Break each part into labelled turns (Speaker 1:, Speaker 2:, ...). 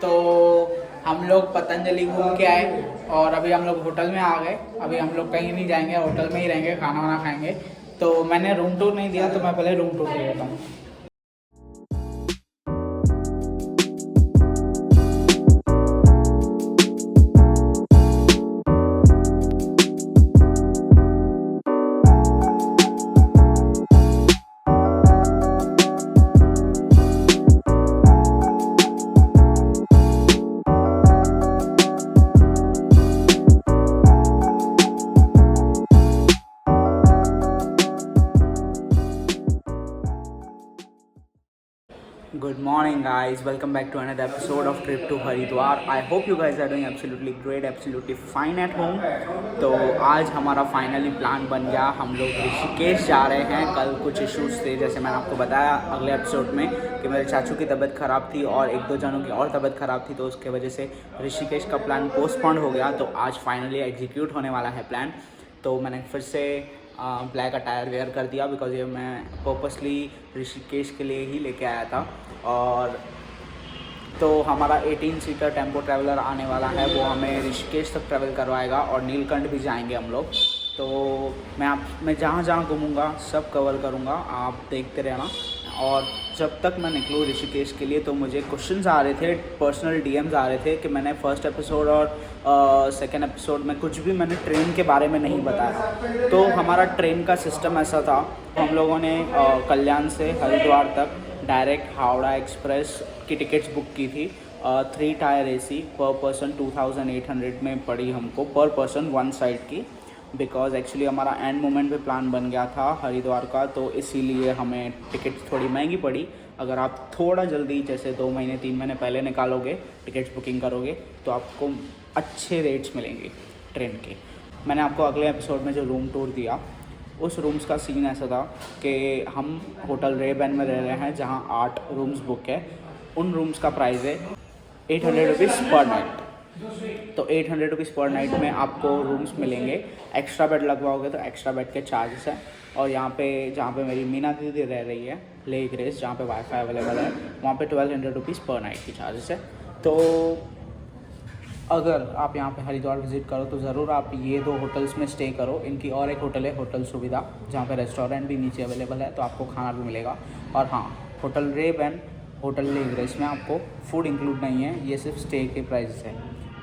Speaker 1: तो हम लोग पतंजलि घूम के आए और अभी हम लोग होटल में आ गए। अभी हम लोग कहीं नहीं जाएंगे, होटल में ही रहेंगे, खाना वाना खाएंगे। तो मैंने रूम टूर नहीं दिया, तो मैं पहले रूम टूर दे देता हूँ। Good morning guys, welcome back to another episode of Trip to Haridwar. I hope you guys are doing absolutely great, absolutely fine at home. तो आज हमारा फाइनली प्लान बन गया, हम लोग ऋषिकेश जा रहे हैं। कल कुछ इश्यूज़ थे, जैसे मैंने आपको बताया अगले एपिसोड में कि मेरे चाचू की तबीयत ख़राब थी और एक दो जनों की और तबीयत ख़राब थी, तो उसके वजह से ऋषिकेश का प्लान पोस्टपोन हो गया। तो आज फाइनली एग्जीक्यूट होने वाला है प्लान। तो मैंने फिर से ब्लैक अटायर वेयर कर दिया, बिकॉज ये मैं पर्पसली ऋषिकेश के लिए ही लेके आया था। और तो हमारा 18 सीटर टेम्पो ट्रैवलर आने वाला है, वो हमें ऋषिकेश तक ट्रैवल करवाएगा और नीलकंठ भी जाएंगे हम लोग। तो मैं जहाँ जहाँ घूमूंगा सब कवर करूँगा, आप देखते रहना। और जब तक मैं निकलूँ ऋषिकेश के लिए, तो मुझे क्वेश्चंस आ रहे थे, पर्सनल डीएम्स आ रहे थे कि मैंने फर्स्ट एपिसोड और सेकेंड एपिसोड में कुछ भी मैंने ट्रेन के बारे में नहीं बताया। तो हमारा ट्रेन का सिस्टम ऐसा था, हम लोगों ने कल्याण से हरिद्वार तक डायरेक्ट हावड़ा एक्सप्रेस की टिकट्स बुक की थी। 3 टायर AC पर पर्सन 2800 में पड़ी हमको, पर पर्सन वन साइड की। बिकॉज एक्चुअली हमारा एंड मोमेंट पे प्लान बन गया था हरिद्वार का, तो इसीलिए हमें टिकट्स थोड़ी महंगी पड़ी। अगर आप थोड़ा जल्दी, जैसे 2 महीने 3 महीने पहले निकालोगे, टिकट्स बुकिंग करोगे, तो आपको अच्छे रेट्स मिलेंगे ट्रेन के। मैंने आपको अगले एपिसोड में जो रूम टूर दिया, उस रूम्स का सीन ऐसा था कि हम होटल रेबैन में रह रहे हैं, जहाँ 8 रूम्स बुक है। उन रूम्स का प्राइस है 800 रुपीज़ पर नाइट। तो 800 रुपीज़ पर नाइट में आपको रूम्स मिलेंगे। एक्स्ट्रा बेड लगवाओगे तो एक्स्ट्रा बेड के चार्जेस हैं। और यहाँ पे जहाँ पे मेरी मीना दीदी रह रही है, ले ग्रेस, जहाँ पे वाईफाई अवेलेबल है, वहाँ पे 1200 रुपीज़ पर नाइट की चार्जेस है। तो अगर आप यहाँ पे हरिद्वार विज़िट करो तो ज़रूर आप ये 2 होटल्स में स्टे करो। इनकी और एक होटल है होटल सुविधा, जहाँ पे रेस्टोरेंट भी नीचे अवेलेबल है, तो आपको खाना भी मिलेगा। और हाँ, होटल रेबैन, होटल ले ग्रेस में आपको फूड इंक्लूड नहीं है, ये सिर्फ स्टे के प्राइस है।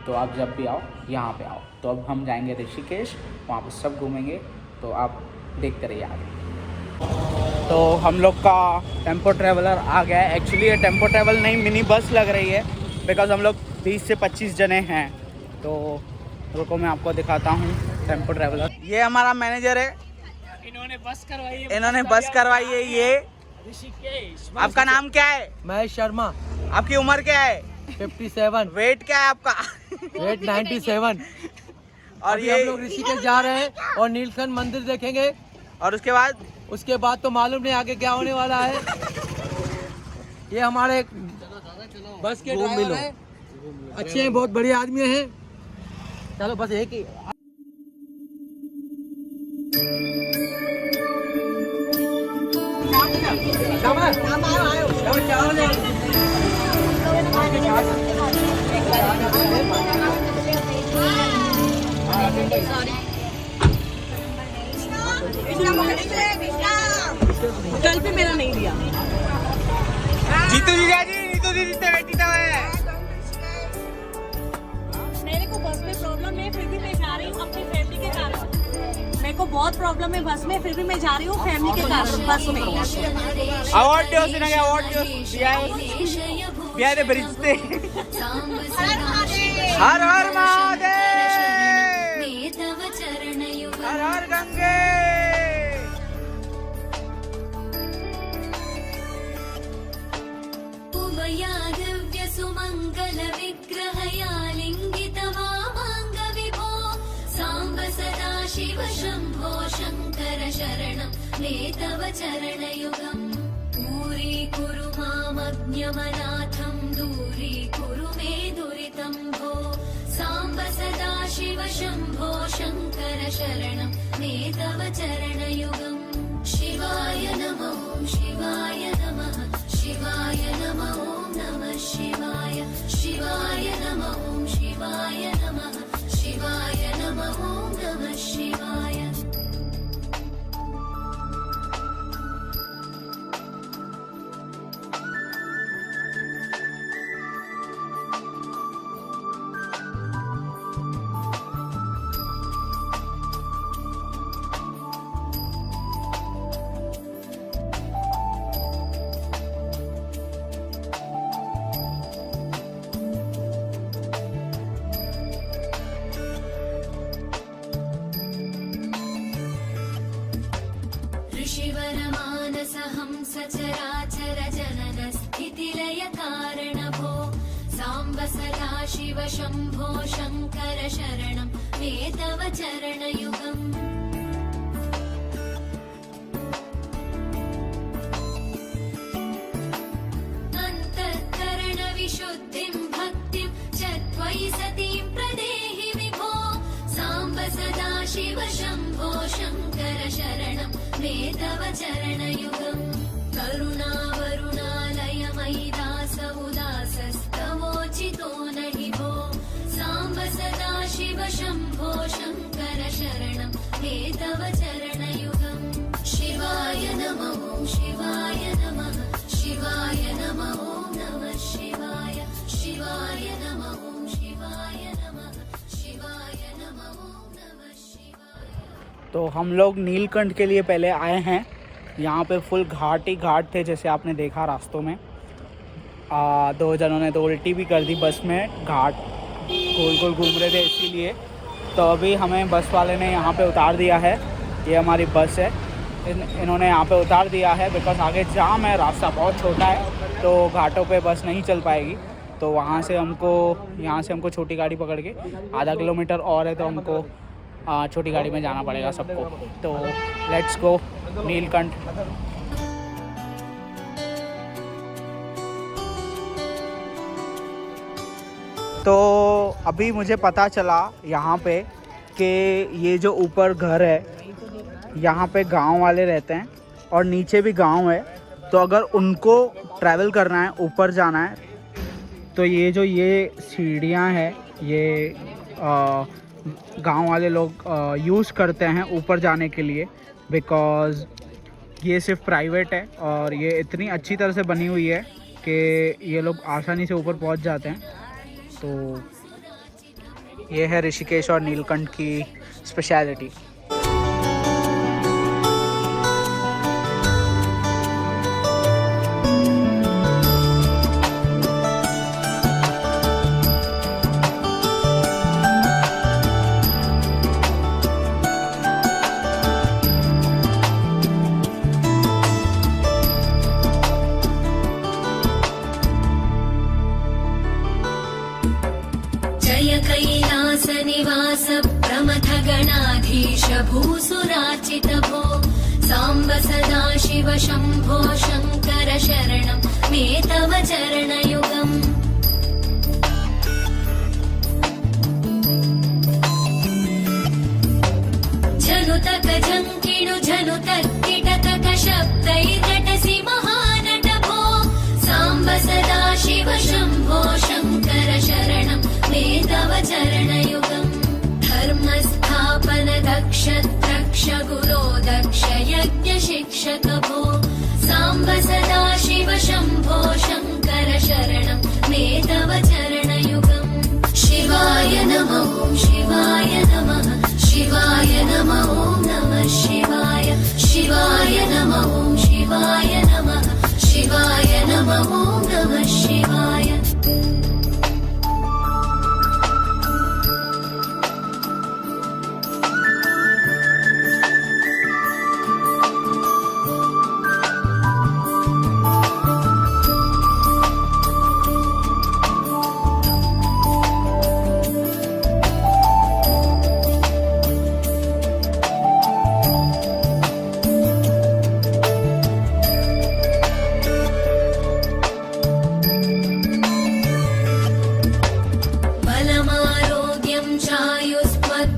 Speaker 1: तो आप जब भी आओ यहाँ पे आओ। तो अब हम जाएंगे ऋषिकेश, वहाँ पे सब घूमेंगे, तो आप देखते रहिए आगे। तो हम लोग का टेम्पो ट्रैवलर आ गया है। एक्चुअली ये टेम्पो ट्रैवल नहीं, मिनी बस लग रही है, बिकॉज हम लोग 20 से 25 जने हैं। तो रुको मैं आपको दिखाता हूँ टेम्पो ट्रैवलर। ये हमारा मैनेजर है, इन्होंने बस करवाई है ये ऋषिकेश। आपका नाम क्या है?
Speaker 2: महेश शर्मा।
Speaker 1: आपकी उम्र क्या है?
Speaker 2: 57।
Speaker 1: वेट क्या है आपका?
Speaker 2: वेट 97।
Speaker 1: और ये
Speaker 2: हम लोग ऋषिकेश जा रहे हैं और नीलकंठ मंदिर देखेंगे।
Speaker 1: और उसके बाद
Speaker 2: तो मालूम नहीं आगे क्या होने वाला है। ये हमारे बस के ड्राइवर हैं, अच्छे हैं, बहुत बढ़िया आदमी हैं। चलो बस एक ही
Speaker 3: कल भी मेरा नहीं दिया।
Speaker 1: जीतू जीजा जी, नीतू दीदी तो बैठी था मैं।
Speaker 3: मेरे को बस में प्रॉब्लम है, फिर भी मैं जा रही हूँ अपनी फैमिली के कारण। मेरे को बहुत प्रॉब्लम है बस में, फिर भी मैं जा रही हूँ फैमिली के कारण बस में।
Speaker 1: अवार्ड दो, सुना क्या अवार्ड दो, बिया दे बरिश्ते। हर हर महादेव, हर हर गंगे।
Speaker 4: सुमंगल विग्रहया लिंगित वामांग विभो सांब सदा शिव शंभो शंकर शरणं मे तव चरणयुगम् दूरीकुरु मामज्ञमनाथं दूरीकुरु मे दुरितं भो सांब सदा शिव शंभो शंकर शरणं मे तव चरणयुगम् शिवाय नमो शिवाय नमः शिवाय नमो नमः शिवाय शिवाय सदाशिव शम्भो शङ्कर शरणं मे तव चरणयुगम् अन्तःकरणविशुद्धिं भक्तिं च त्वयि सतीं प्रदेहि विभो साम्ब सदाशिव शम्भो शङ्कर शरणं मे तव चरणयुगम् करुणावरुणालय मयि दास उदासस्तवोचितो न हि भो साम्ब सदाशिव शम्भो शङ्कर शरणं मे तव चरणयुगम् शिवाय नमः शिवाय नमः शिवाय नमः नमः शिवाय शिवाय नमः शिवाय नमः शिवाय नमः नमः शिवाय।
Speaker 1: तो हम लोग नीलकंठ के लिए पहले आए हैं। यहाँ पे फुल घाट ही घाट थे, जैसे आपने देखा रास्तों में। 2 जनों ने तो उल्टी भी कर दी बस में, घाट गोल गोल घूम रहे थे इसीलिए। तो अभी हमें बस वाले ने यहाँ पे उतार दिया है। ये हमारी बस है, इन्होंने यहाँ पे उतार दिया है बिकॉज आगे जाम है, रास्ता बहुत छोटा है तो घाटों पे बस नहीं चल पाएगी। तो यहाँ से हमको छोटी गाड़ी पकड़ के आधा किलोमीटर और है तो हमको छोटी गाड़ी में जाना पड़ेगा सबको। तो लेट्स गो नीलकंठ। तो अभी मुझे पता चला यहाँ पे कि ये जो ऊपर घर है यहाँ पे गांव वाले रहते हैं और नीचे भी गांव है। तो अगर उनको ट्रैवल करना है, ऊपर जाना है, तो ये सीढ़ियाँ हैं ये गांव वाले लोग यूज़ करते हैं ऊपर जाने के लिए, बिकॉज़ ये सिर्फ प्राइवेट है और ये इतनी अच्छी तरह से बनी हुई है कि ये लोग आसानी से ऊपर पहुंच जाते हैं। तो ये है ऋषिकेश और नीलकंठ की स्पेशलिटी।
Speaker 4: कैलासनिवास प्रमथ गणाधीश भूसुरार्चित भो साम्ब सदाशिव शम्भो शङ्कर शरणं मे तव चरणयुगम् झनुतक झङ्किणु झनुतक किटतक शब्दैर्नटसि महानट भो साम्ब सदाशिव शम्भो शङ्कर शरणं मे तव चरणयुगम् धर्मस्थापन दक्ष द्रक्ष गुरो दक्ष यज्ञ शिक्षक भो साम्ब सदाशिव शम्भो शङ्कर शरणं मे तव चरणयुगम् शिवाय नमः शिवाय नमः शिवाय नमः नमः शिवाय शिवाय नमः शिवाय नमः शिवाय नमः नमः शिवाय।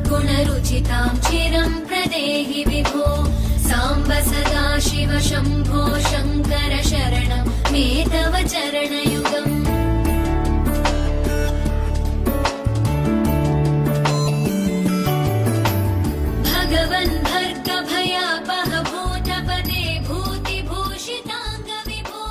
Speaker 4: गुणरुचितां चिरं प्रदेहि विभो साम्ब सदाशिव शम्भो शङ्कर शरणं मे तव चरणयुगम् भगवन् भर्ग भयापह भूतपदे भूतिभूषिताङ्ग विभो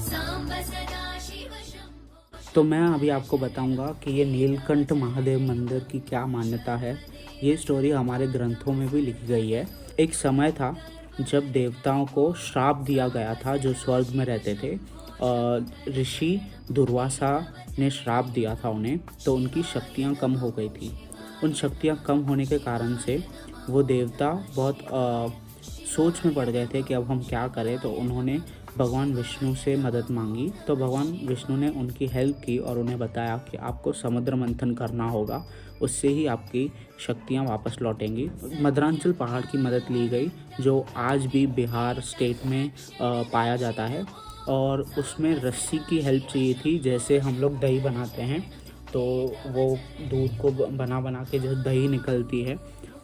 Speaker 4: साम्ब सदाशिव शम्भो।
Speaker 1: तो मैं अभी आपको बताऊंगा कि ये नीलकंठ महादेव मंदिर की क्या मान्यता है। ये स्टोरी हमारे ग्रंथों में भी लिखी गई है। एक समय था जब देवताओं को श्राप दिया गया था जो स्वर्ग में रहते थे। ऋषि दुर्वासा ने श्राप दिया था उन्हें, तो उनकी शक्तियाँ कम हो गई थी। उन शक्तियाँ कम होने के कारण से वो देवता बहुत सोच में पड़ गए थे कि अब हम क्या करें। तो उन्होंने भगवान विष्णु से मदद मांगी, तो भगवान विष्णु ने उनकी हेल्प की और उन्हें बताया कि आपको समुद्र मंथन करना होगा, उससे ही आपकी शक्तियाँ वापस लौटेंगी। मदरांचल पहाड़ की मदद ली गई, जो आज भी बिहार स्टेट में पाया जाता है, और उसमें रस्सी की हेल्प चाहिए थी। जैसे हम लोग दही बनाते हैं तो वो दूध को बना के जो दही निकलती है,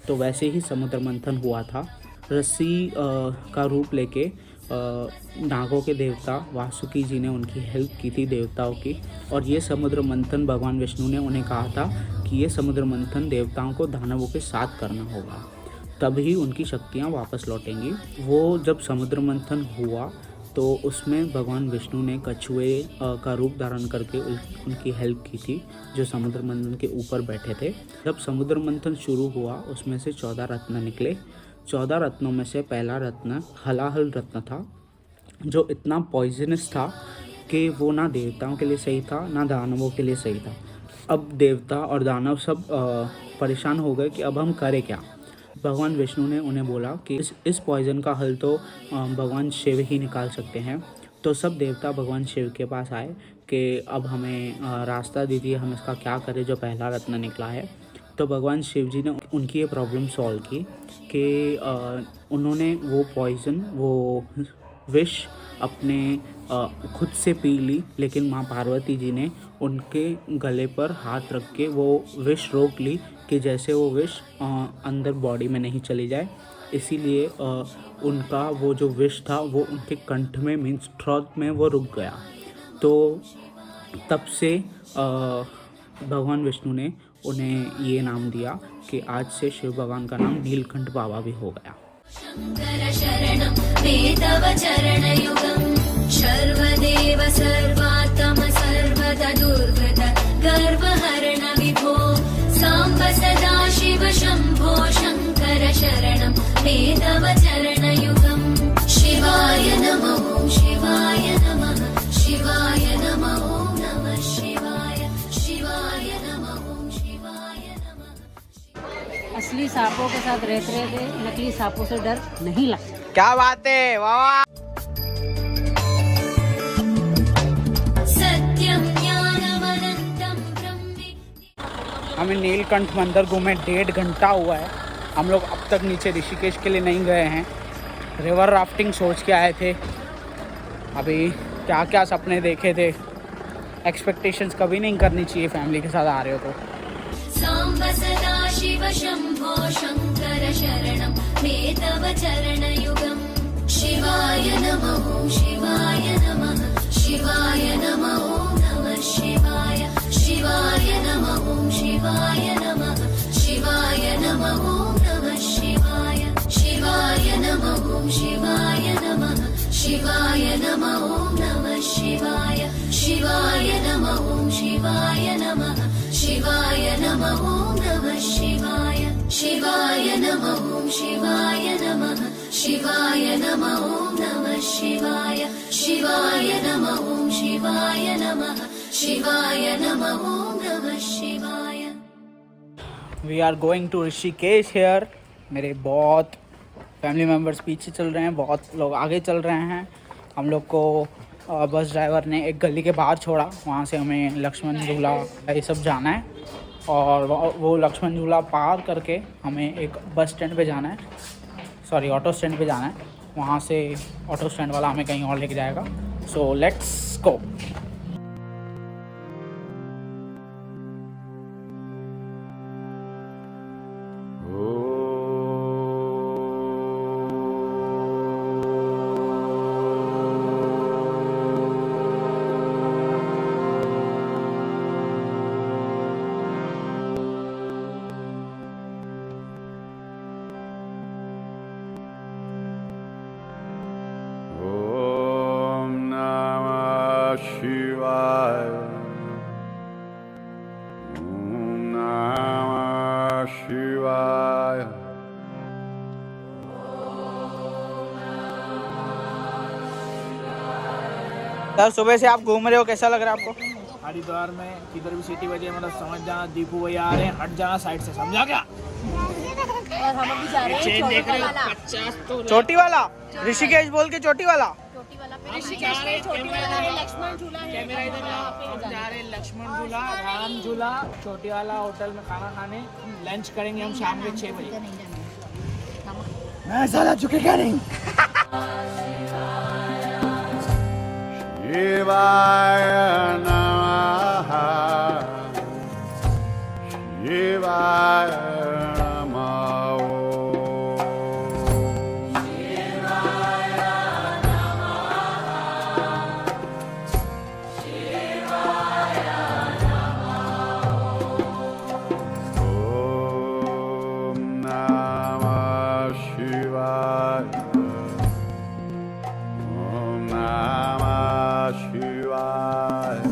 Speaker 1: तो वैसे ही समुद्र मंथन हुआ था। रस्सी का रूप लेके नागों के देवता वासुकी जी ने उनकी हेल्प की थी, देवताओं की। और ये समुद्र मंथन भगवान विष्णु ने उन्हें कहा था कि ये समुद्र मंथन देवताओं को दानवों के साथ करना होगा, तभी उनकी शक्तियाँ वापस लौटेंगी। वो जब समुद्र मंथन हुआ तो उसमें भगवान विष्णु ने कछुए का रूप धारण करके उनकी हेल्प की थी, जो समुद्र मंथन के ऊपर बैठे थे। जब समुद्र मंथन शुरू हुआ उसमें से 14 रत्न निकले। 14 रत्नों में से पहला रत्न हलाहल रत्न था, जो इतना पॉइजनस था कि वो ना देवताओं के लिए सही था ना दानवों के लिए सही था। अब देवता और दानव सब परेशान हो गए कि अब हम करें क्या। भगवान विष्णु ने उन्हें बोला कि इस पॉइज़न का हल तो भगवान शिव ही निकाल सकते हैं। तो सब देवता भगवान शिव के पास आए कि अब हमें रास्ता दीजिए, हम इसका क्या करें जो पहला रत्न निकला है। तो भगवान शिव जी ने उनकी ये प्रॉब्लम सॉल्व की कि उन्होंने वो पॉइज़न, वो विष अपने खुद से पी ली, लेकिन माँ पार्वती जी ने उनके गले पर हाथ रख के वो विष रोक ली कि जैसे वो विष अंदर बॉडी में नहीं चली जाए। इसीलिए उनका वो जो विष था वो उनके कंठ में, मीन्स थ्रोट में वो रुक गया। तो तब से भगवान विष्णु ने उन्हें ये नाम दिया कि आज से शिव भगवान का नाम नीलकंठ बाबा भी हो गया।
Speaker 4: शङ्कर शरणं मे तव चरणयुगं सर्वदेव सर्वात्म सर्वदा दुर्गत गर्वहरण विभो साम्ब सदा शिव शम्भो शङ्कर शरणं मे तव चरणयुगं शिवाय नमः शिवाय नमः शिवाय नमः नमः शिवाय शिवाय नमः शिवाय नमः।
Speaker 3: असली सांपों के साथ रहते रहते नकली सांपों से डर नहीं लगता।
Speaker 1: क्या बात है, वाह।
Speaker 4: सत्यं ज्ञानमनन्तं ब्रह्म।
Speaker 1: हमें नीलकंठ मंदिर घूमे 1.5 घंटा हुआ है। हम लोग अब तक नीचे ऋषिकेश के लिए नहीं गए हैं। रिवर राफ्टिंग सोच के आए थे, अभी क्या क्या सपने देखे थे। एक्सपेक्टेशंस कभी नहीं करनी चाहिए, फैमिली के साथ आ रहे हो तो।
Speaker 4: साम्ब सदा शिव शम्भो शङ्कर शरणं मे तव चरणयुगं शिवाय नमः शिवाय नमः शिवाय नमः नमः शिवाय शिवाय नमः शिवाय नमः शिवाय नमः नमः शिवाय शिवाय नमः शिवाय नमः शिवाय नमः नमः शिवाय शिवाय नमः शिवाय नमः शिवाय नमः नमः शिवाय शिवाय नमः शिवाय नमः शिवाय नमः नमः शिवाय शिवाय नमः शिवाय नमः शिवाय नमः नमः शिवाय।
Speaker 1: We are going to Rishikesh here. मेरे बहुत फैमिली मेम्बर्स पीछे चल रहे हैं, बहुत लोग आगे चल रहे हैं। हम लोग को बस ड्राइवर ने एक गली के बाहर छोड़ा, वहाँ से हमें लक्ष्मण झूला ये सब जाना है, और वो लक्ष्मण झूला पार करके हमें एक बस स्टैंड पे जाना है, सॉरी ऑटो स्टैंड पे जाना है। वहाँ से ऑटो स्टैंड वाला हमें कहीं और लेके जाएगा। So let's go.
Speaker 5: Shivaya. Om Namah Shivaya.
Speaker 1: Sir सुबह से आप घूम रहे हो, कैसा लग रहा है आपको?
Speaker 2: हरिद्वार में किधर भी सीटी बजे मतलब समझ जाना दीपू भैया आ रहे हैं, हट जाना साइड से, समझा क्या?
Speaker 3: और हम अभी जा रहे हैं चोटी वाला।
Speaker 1: चोटी वाला ऋषिकेश बोल के चोटी वाला।
Speaker 3: चोटी वाला ऋषिकेश में छोटी वाला है, लक्ष्मण झूला है।
Speaker 1: कैमरा इधर लाओ। हम जा रहे हैं लक्ष्मण झूला, राम झूला, छोटी वाला होटल में खाना खाने। लंच करेंगे हम शाम के 6 बजे।
Speaker 2: मैं साला झुकेगा नहीं।
Speaker 5: Shivaya Namaha Shivaya Namaha Om Namah Shivaya Om Namah Shivaya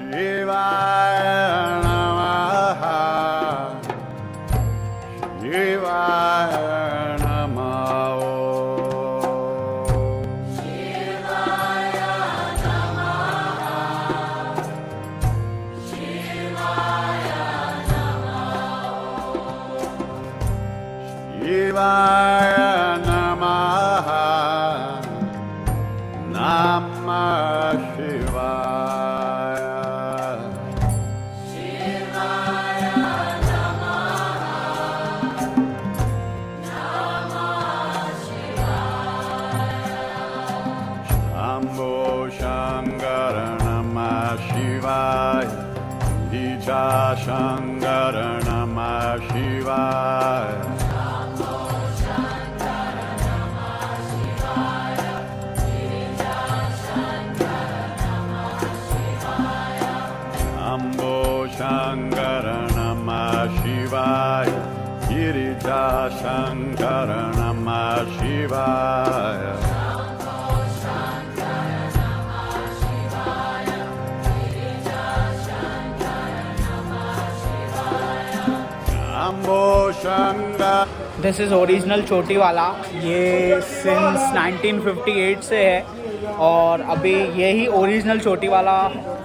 Speaker 5: Shivaya Namaha Shivaya Namaha Shivaya Namaha Namah Shivaya Shambho Shankara Namah Shivaya Ija Shankara Namah Shivaya Shambho Shankara Namah Shivaya Girija Shankara Namah Shivaya Shambho Shankara
Speaker 1: this is original चोटी वाला। ये since 1958 से है और अभी यही original चोटी वाला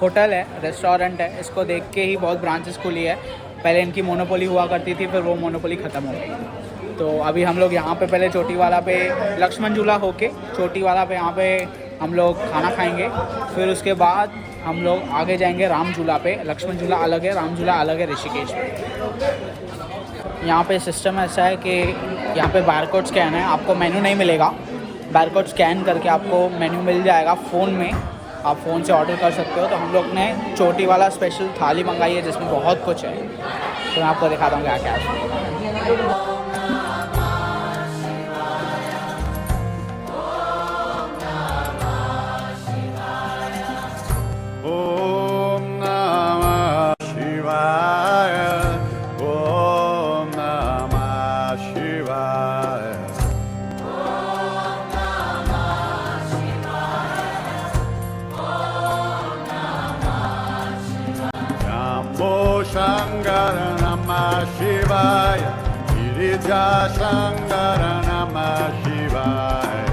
Speaker 1: होटल है, रेस्टोरेंट है। इसको देख के ही बहुत ब्रांचेस खुली है। पहले इनकी मोनोपोली हुआ करती थी, फिर वो मोनोपोली ख़त्म हो गई। तो अभी हम लोग यहाँ पे पहले चोटी वाला पे लक्ष्मण झूला होके चोटी वाला पे यहाँ पे हम लोग खाना खाएंगे। फिर उसके बाद हम लोग आगे जाएंगे राम झूला पे। लक्ष्मण झूला अलग है, राम झूला अलग है ऋषिकेश में। यहाँ पे सिस्टम ऐसा है कि यहाँ पे बारकोड स्कैन है, आपको मेन्यू नहीं मिलेगा। बारकोड स्कैन करके आपको मेन्यू मिल जाएगा फ़ोन में, आप फ़ोन से ऑर्डर कर सकते हो। तो हम लोग ने चोटी वाला स्पेशल थाली मंगाई है जिसमें बहुत कुछ है। तो मैं आपको दिखाता हूँ क्या क्या है।
Speaker 5: Om Namah Shivaya Om Namah Shivaya Shambho Shankara Namah Shivaya Girija Shankara Namah Shivaya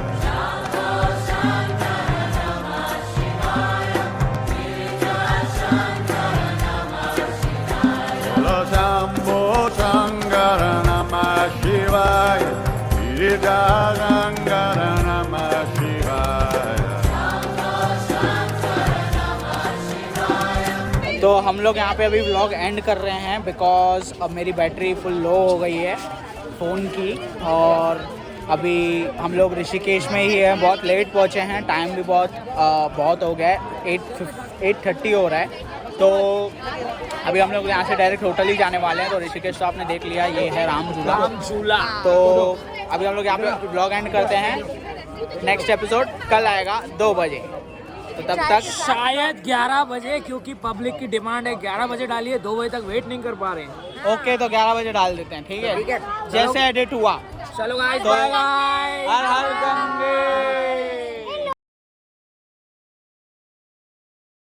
Speaker 5: Shambho Shankara Namah Shivaya Girija Shankara Namah Shivaya
Speaker 1: तो हम लोग यहाँ पे अभी व्लॉग एंड कर रहे हैं बिकॉज़ अब मेरी बैटरी फुल लो हो गई है फ़ोन की। और अभी हम लोग ऋषिकेश में ही हैं, बहुत लेट पहुँचे हैं, टाइम भी बहुत हो गया है, 8:30 हो रहा है। तो अभी हम लोग यहाँ से डायरेक्ट होटल ही जाने वाले हैं। तो ऋषिकेश तो आपने देख लिया, ये है राम झूला। तो अभी हम लोग यहाँ पे व्लॉग एंड करते हैं। नेक्स्ट एपिसोड कल आएगा 2 बजे। तो तब तक
Speaker 2: शायद 11 बजे, क्योंकि पब्लिक की डिमांड है 11 बजे डालिए, 2 बजे तक वेट नहीं कर पा रहे हैं।
Speaker 1: ओके, तो 11 बजे डाल देते हैं, ठीक है जैसे एडिट हुआ।
Speaker 2: चलो गाइस,
Speaker 1: तो
Speaker 2: बाय बाय।
Speaker 1: हर हर गंगे।